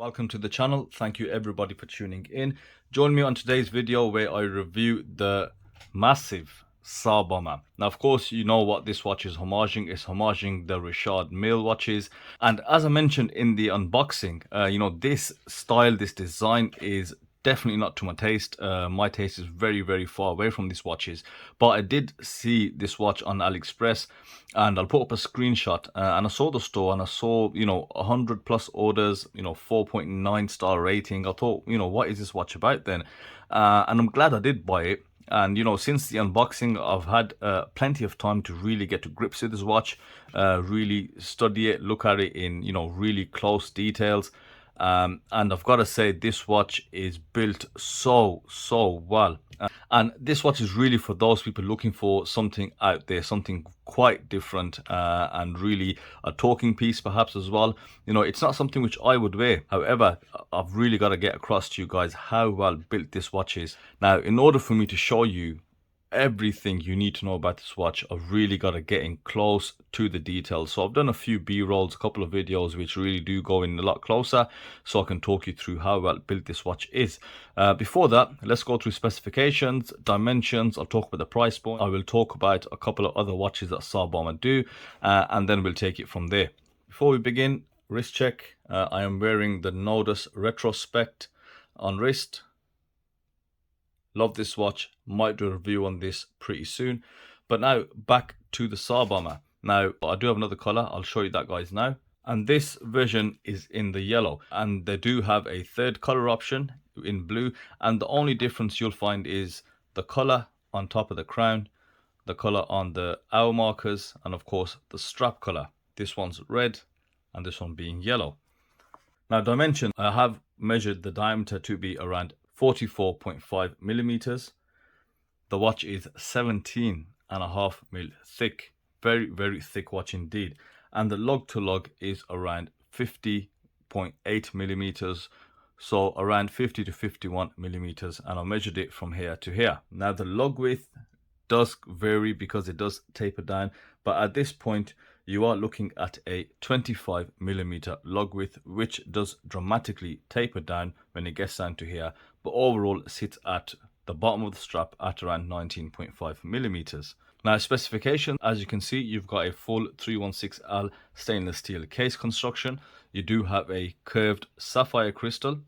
Welcome to the channel. Thank you everybody for tuning in. Join me on today's video where I review the massive Tsar Bomba. Now of course you know what this watch is homaging. It's homaging the Richard Mille watches, and as I mentioned in the unboxing, this style, this design is definitely not to my taste. My taste is very far away from these watches, but I did see this watch on AliExpress and I'll put up a screenshot, and I saw the store and I saw 100 plus orders, 4.9 star rating. I thought, what is this watch about then? And I'm glad I did buy it. And since the unboxing, I've had plenty of time to really get to grips with this watch, really study it, look at it in really close details. And I've got to say, this watch is built so well, and this watch is really for those people looking for something out there, something quite different, and really a talking piece perhaps as well. It's not something which I would wear. However, I've really got to get across to you guys how well built this watch is. Now, in order for me to show you everything you need to know about this watch, I've really got to get in close to the details. So I've done a few b-rolls, a couple of videos which really do go in a lot closer, so I can talk you through how well built this watch is. Before that, let's go through specifications, dimensions. I'll talk about the price point. I will talk about a couple of other watches that Tsar Bomba do, and then we'll take it from there. Before we begin, wrist check. I am wearing the Nodus Retrospect on wrist. Love this watch, might do a review on this pretty soon. But now back to the Tsar Bomba. Now I do have another color, I'll show you that guys now. And this version is in the yellow, and they do have a third color option in blue, and the only difference you'll find is the color on top of the crown, the color on the hour markers, and of course the strap color. This one's red and this one being yellow. Now dimension, I have measured the diameter to be around 44.5 millimeters. The watch is 17.5 mil thick, very thick watch indeed, and the lug to lug is around 50.8 millimeters, so around 50 to 51 millimeters, and I measured it from here to here. Now the lug width does vary because it does taper down, but at this point you are looking at a 25 millimeter lug width, which does dramatically taper down when it gets down to here, but overall sits at the bottom of the strap at around 19.5 millimeters. Now specification, as you can see, you've got a full 316L stainless steel case construction. You do have a curved sapphire crystal.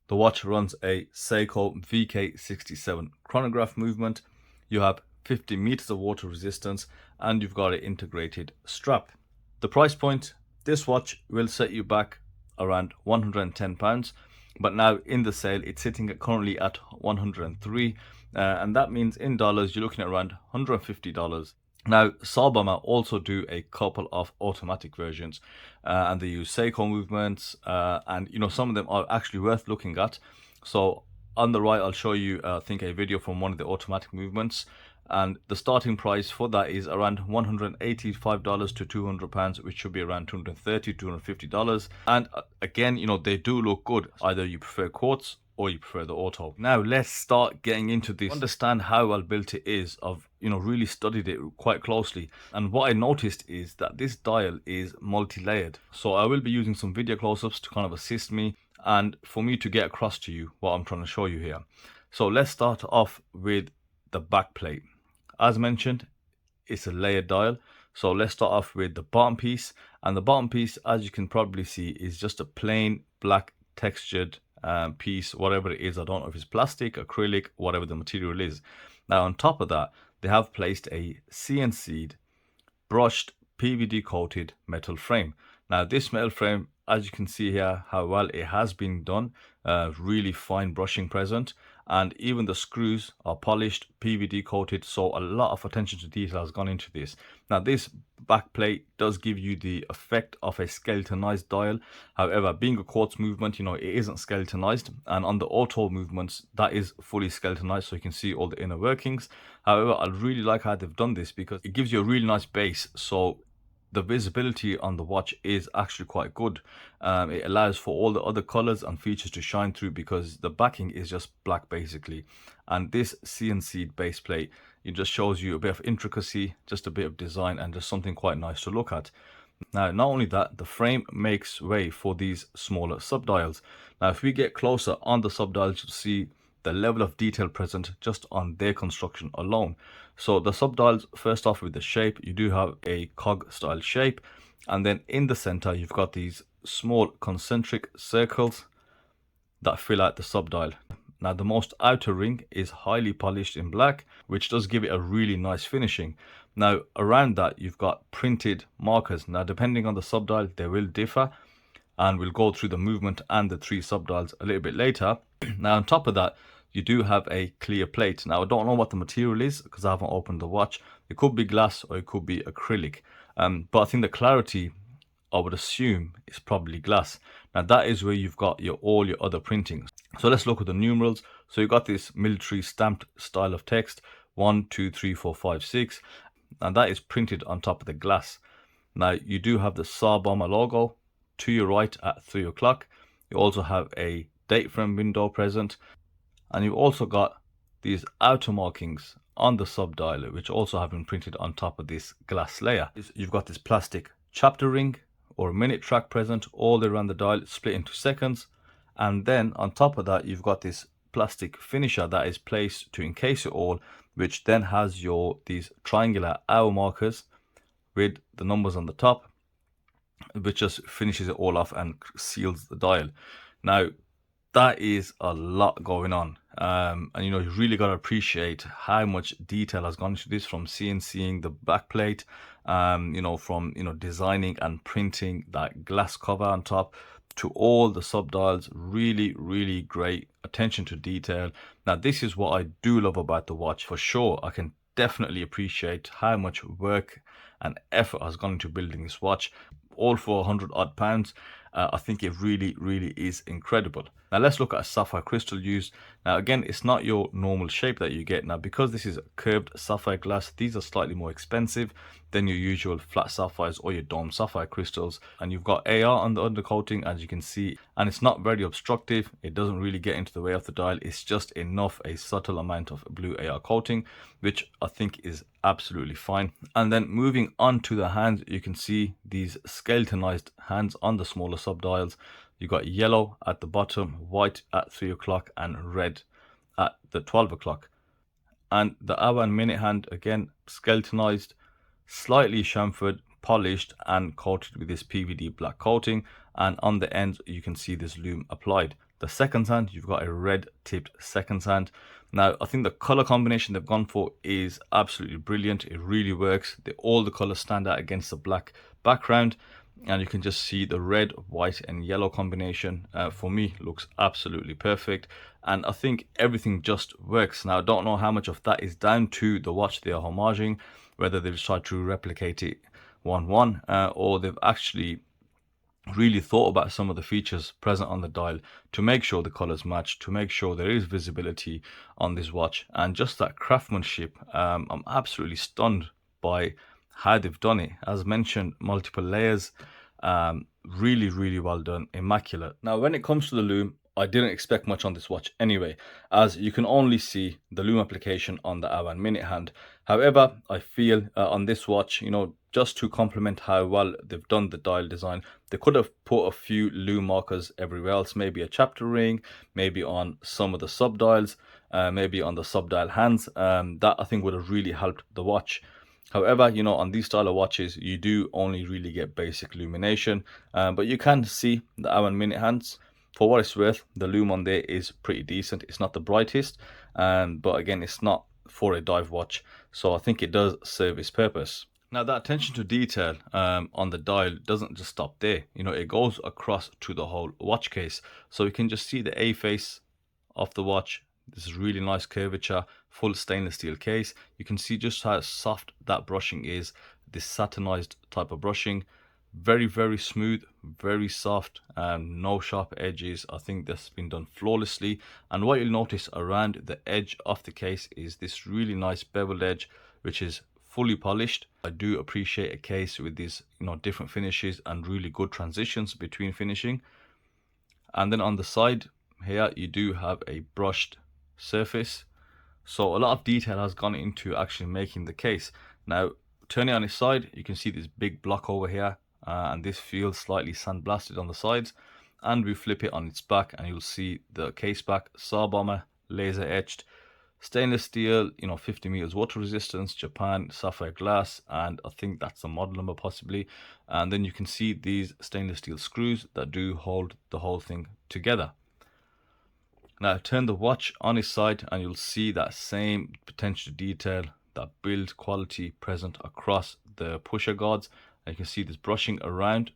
The watch runs a Seiko VK67 chronograph movement. You have 50 meters of water resistance, and you've got an integrated strap. The price point, this watch will set you back around £110, but now in the sale it's sitting at currently at 103, and that means in dollars you're looking at around $150. Now Tsar Bomba also do a couple of automatic versions, and they use Seiko movements, and some of them are actually worth looking at. So on the right I'll show you I think a video from one of the automatic movements, and the starting price for that is around $185 to £200, which should be around $230 $250. And again, they do look good. Either you prefer quartz or you prefer the auto. Now let's start getting into this, understand how well built it is. I've really studied it quite closely, and what I noticed is that this dial is multi-layered. So I will be using some video close-ups to kind of assist me and for me to get across to you what I'm trying to show you here. So let's start off with the back plate. As mentioned, it's a layered dial, so let's start off with the bottom piece. And the bottom piece, as you can probably see, is just a plain black textured piece, whatever it is. I don't know if it's plastic, acrylic, whatever the material is. Now on top of that, they have placed a CNC'd brushed PVD coated metal frame. Now this metal frame, as you can see here how well it has been done, really fine brushing present, and even the screws are polished, PVD coated, so a lot of attention to detail has gone into this. Now this back plate does give you the effect of a skeletonized dial. However, being a quartz movement, it isn't skeletonized, and on the auto movements that is fully skeletonized, so you can see all the inner workings. However, I really like how they've done this because it gives you a really nice base, so the visibility on the watch is actually quite good. It allows for all the other colors and features to shine through because the backing is just black basically, and this CNC base plate, it just shows you a bit of intricacy, just a bit of design, and just something quite nice to look at. Now, not only that, the frame makes way for these smaller subdials. Now, if we get closer on the subdials, you'll see the level of detail present just on their construction alone. So the subdials, first off with the shape, you do have a cog style shape. And then in the center, you've got these small concentric circles that fill out the subdial. Now the most outer ring is highly polished in black, which does give it a really nice finishing. Now around that you've got printed markers. Now depending on the subdial they will differ, and we'll go through the movement and the three subdials a little bit later. Now on top of that you do have a clear plate. Now I don't know what the material is because I haven't opened the watch. It could be glass or it could be acrylic, but I think the clarity, I would assume, is probably glass. Now that is where you've got all your other printings. So let's look at the numerals. So you've got this military stamped style of text, 1 2 3 4 5 6, and that is printed on top of the glass. Now you do have the Tsar Bomba logo to your right at 3 o'clock. You also have a date frame window present, and you've also got these outer markings on the subdial, which also have been printed on top of this glass layer. You've got this plastic chapter ring or minute track present all the way around the dial, split into seconds. And then on top of that, you've got this plastic finisher that is placed to encase it all, which then has these triangular hour markers with the numbers on the top, which just finishes it all off and seals the dial. Now that is a lot going on, and you really got to appreciate how much detail has gone into this, from CNCing the backplate, from designing and printing that glass cover on top, to all the subdials. Really great attention to detail. Now this is what I do love about the watch for sure. I can definitely appreciate how much work and effort has gone into building this watch, all for 100 odd pounds. I think it really is incredible. Now let's look at a sapphire crystal used. Now again, it's not your normal shape that you get. Now because this is curved sapphire glass, these are slightly more expensive than your usual flat sapphires or your dome sapphire crystals. And you've got AR on the undercoating, as you can see, and it's not very obstructive. It doesn't really get into the way of the dial. It's just enough, a subtle amount of blue AR coating, which I think is absolutely fine. And then moving on to the hands, you can see these skeletonized hands on the smaller subdials. You got yellow at the bottom, white at 3 o'clock, and red at the 12 o'clock. And the hour and minute hand, again skeletonized, slightly chamfered, polished, and coated with this PVD black coating. And on the ends you can see this lume applied. The seconds hand, you've got a red tipped seconds hand. Now I think the color combination they've gone for is absolutely brilliant. It really works. All the colors stand out against the black background, and you can just see the red, white and yellow combination for me looks absolutely perfect. And I think everything just works. Now I don't know how much of that is down to the watch they are homaging, whether they've tried to replicate it 1:1, or they've actually really thought about some of the features present on the dial to make sure the colors match, to make sure there is visibility on this watch. And just that craftsmanship, I'm absolutely stunned by how they've done it. As mentioned, multiple layers, really well done, immaculate. Now when it comes to the lume, I didn't expect much on this watch anyway, as you can only see the lume application on the hour and minute hand. However, I feel on this watch, just to complement how well they've done the dial design, they could have put a few lume markers everywhere else, maybe a chapter ring, maybe on some of the subdials, maybe on the subdial hands. That I think would have really helped the watch. However, on these style of watches, you do only really get basic illumination, but you can see the hour and minute hands. For what it's worth, the lume on there is pretty decent. It's not the brightest, but again, it's not for a dive watch, so I think it does serve its purpose. Now that attention to detail on the dial doesn't just stop there. It goes across to the whole watch case, so you can just see the A face of the watch. This is really nice curvature, full stainless steel case. You can see just how soft that brushing is, this satinized type of brushing. Very smooth, very soft, and no sharp edges. I think that's been done flawlessly. And what you'll notice around the edge of the case is this really nice beveled edge, which is fully polished. I do appreciate a case with these different finishes and really good transitions between finishing. And then on the side here you do have a brushed surface, so a lot of detail has gone into actually making the case. Now turning on its side, you can see this big block over here, and this feels slightly sandblasted on the sides. And we flip it on its back and you'll see the case back, Tsar Bomba, laser etched, stainless steel, 50 meters water resistance, Japan, sapphire glass, and I think that's the model number possibly. And then you can see these stainless steel screws that do hold the whole thing together. Now turn the watch on its side and you'll see that same potential detail, that build quality present across the pusher guards. And you can see this brushing around,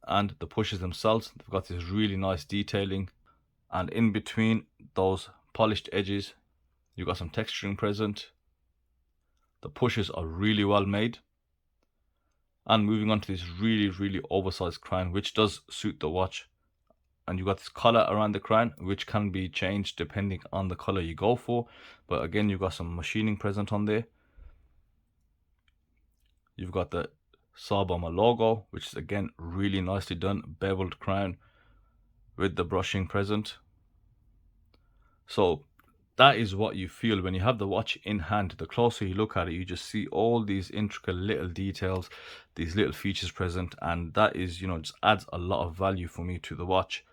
and the pushers themselves, they've got this really nice detailing, and in between those polished edges you've got some texturing present. The pushers are really well made. And moving on to this really oversized crown, which does suit the watch. And you've got this collar around the crown, which can be changed depending on the color you go for. But again, you've got some machining present on there. You've got the Tsar Bomba logo, which is again really nicely done, beveled crown with the brushing present. So that is what you feel when you have the watch in hand. The closer you look at it, you just see all these intricate little details, these little features present, and that is, just adds a lot of value for me to the watch.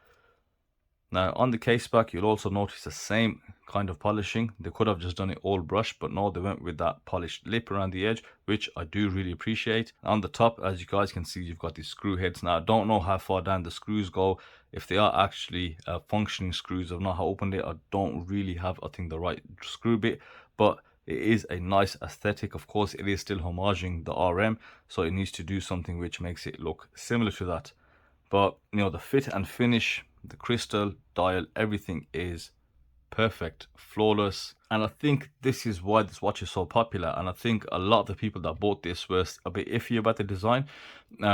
Now on the case back, you'll also notice the same kind of polishing. They could have just done it all brush, but no, they went with that polished lip around the edge, which I do really appreciate. On the top, as you guys can see, you've got these screw heads. Now I don't know how far down the screws go, if they are actually functioning screws. I've not opened it. I don't really have, I think, the right screw bit, but it is a nice aesthetic. Of course, it is still homaging the RM, so it needs to do something which makes it look similar to that. But the fit and finish, the crystal dial, everything is perfect, flawless. And I think this is why this watch is so popular. And I think a lot of the people that bought this were a bit iffy about the design,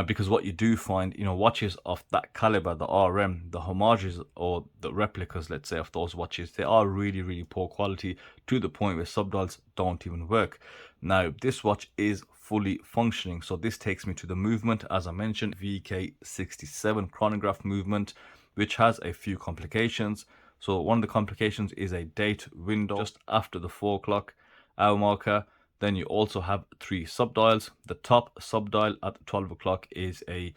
because what you do find, watches of that caliber, the RM, the homages or the replicas, let's say, of those watches, they are really poor quality, to the point where subdials don't even work. Now this watch is fully functioning. So this takes me to the movement, as I mentioned, VK67 chronograph movement, which has a few complications. So one of the complications is a date window just after the 4 o'clock hour marker. Then you also have 3 subdials. The top subdial at 12 o'clock is a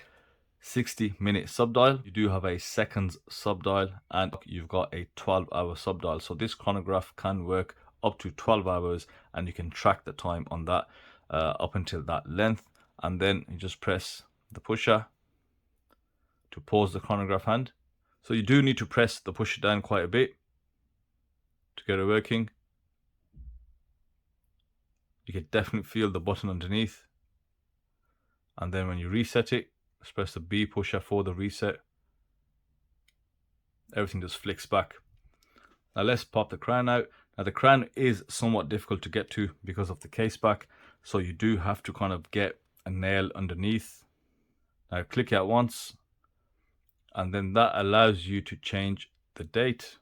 60-minute subdial. You do have a seconds subdial, and you've got a 12-hour subdial. So this chronograph can work up to 12 hours, and you can track the time on that up until that length. And then you just press the pusher to pause the chronograph hand. So you do need to press the pusher down quite a bit to get it working. You can definitely feel the button underneath. And then when you reset it, just press the B pusher for the reset. Everything just flicks back. Now let's pop the crown out. Now the crown is somewhat difficult to get to because of the case back, so you do have to kind of get a nail underneath. Now click it once, and then that allows you to change the date.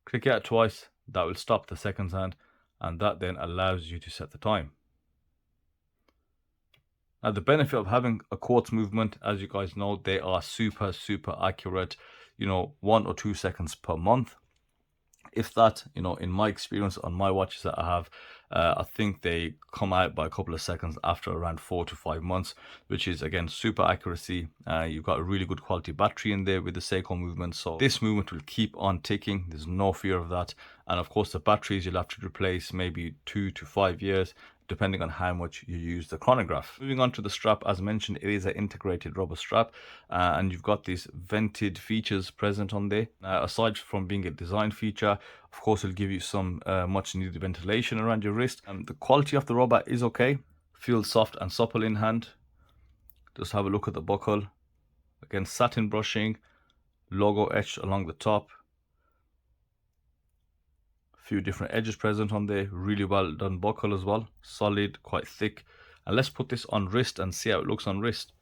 Click it twice, that will stop the seconds hand, and that then allows you to set the time. Now the benefit of having a quartz movement, as you guys know, they are super accurate, 1 or 2 seconds per month. If that, in my experience on my watches that I have, I think they come out by a couple of seconds after around 4 to 5 months, which is again super accuracy. You've got a really good quality battery in there with the Seiko movement, so this movement will keep on ticking. There's no fear of that. And of course the batteries you'll have to replace maybe 2 to 5 years, depending on how much you use the chronograph. Moving on to the strap, as mentioned, it is an integrated rubber strap, and you've got these vented features present on there. Aside from being a design feature, of course it'll give you some much needed ventilation around your wrist. And the quality of the rubber is okay, feels soft and supple in hand. Just have a look at the buckle. Again, satin brushing, logo etched along the top. Few different edges present on there, really well done buckle as well, solid, quite thick. And let's put this on wrist and see how it looks on wrist.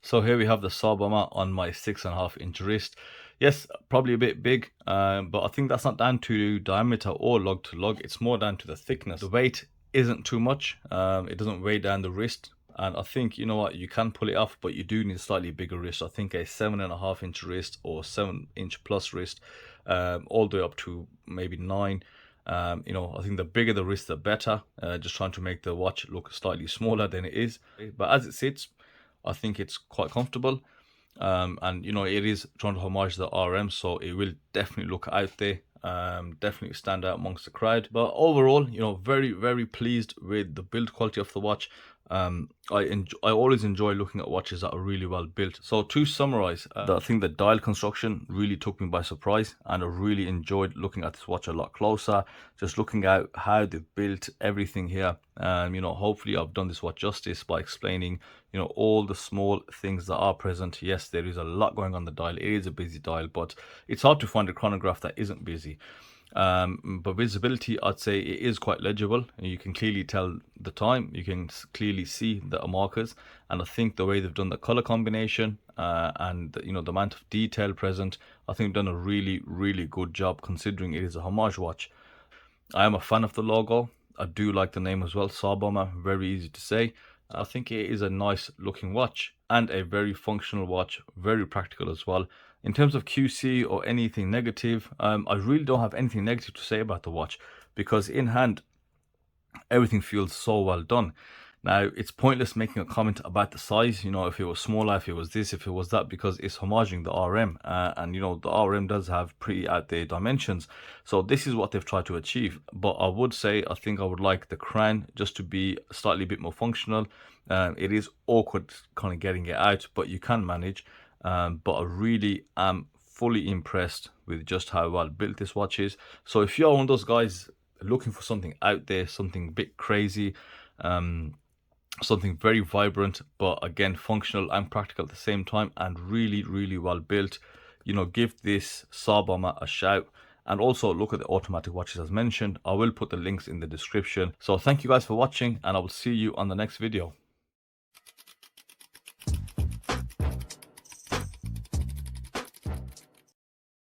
So here we have the Tsar Bomba on my 6.5-inch wrist. Yes, probably a bit big, but I think that's not down to diameter or lug to lug, it's more down to the thickness. The weight isn't too much, it doesn't weigh down the wrist. And I think, you know what, you can pull it off, but you do need a slightly bigger wrist. I think a 7.5-inch wrist or 7-inch plus wrist, all the way up to maybe 9, You know, I think the bigger the wrist, the better. Just trying to make the watch look slightly smaller than it is. But as it sits, I think it's quite comfortable. And you know, it is trying to homage the RM, so it will definitely look out there. Definitely stand out amongst the crowd. But overall, you know, very pleased with the build quality of the watch. I always enjoy looking at watches that are really well built. So to summarize, I think the dial construction really took me by surprise, and I really enjoyed looking at this watch a lot closer, just looking at how they've built everything here. You know, hopefully I've done this watch justice by explaining, you know, all the small things that are present. Yes, there is a lot going on the dial. It is a busy dial, but it's hard to find a chronograph that isn't busy. But visibility, I'd say it is quite legible. You can clearly tell the time, you can clearly see the markers, and I think the way they've done the color combination and you know, the amount of detail present, I think they've done a really good job considering it is a homage watch. I am a fan of the logo. I do like the name as well, Tsar Bomba, very easy to say. I think it is a nice looking watch and a very functional watch, very practical as well. In terms of QC or anything negative, I really don't have anything negative to say about the watch, because in hand, everything feels so well done. Now, it's pointless making a comment about the size, you know, if it was smaller, if it was this, if it was that, because it's homaging the RM. And, you know, the RM does have pretty out there dimensions. So this is what they've tried to achieve. But I would say, I think I would like the crown just to be slightly a bit more functional. It is awkward kind of getting it out, but you can manage. But I really am fully impressed with just how well built this watch is. So if you're one of those guys looking for something out there, something a bit crazy, something very vibrant, but again functional and practical at the same time, and really well built, you know, give this Tsar Bomba a shout. And also look at the automatic watches as mentioned. I will put the links in the description. So thank you guys for watching, and I will see you on the next video.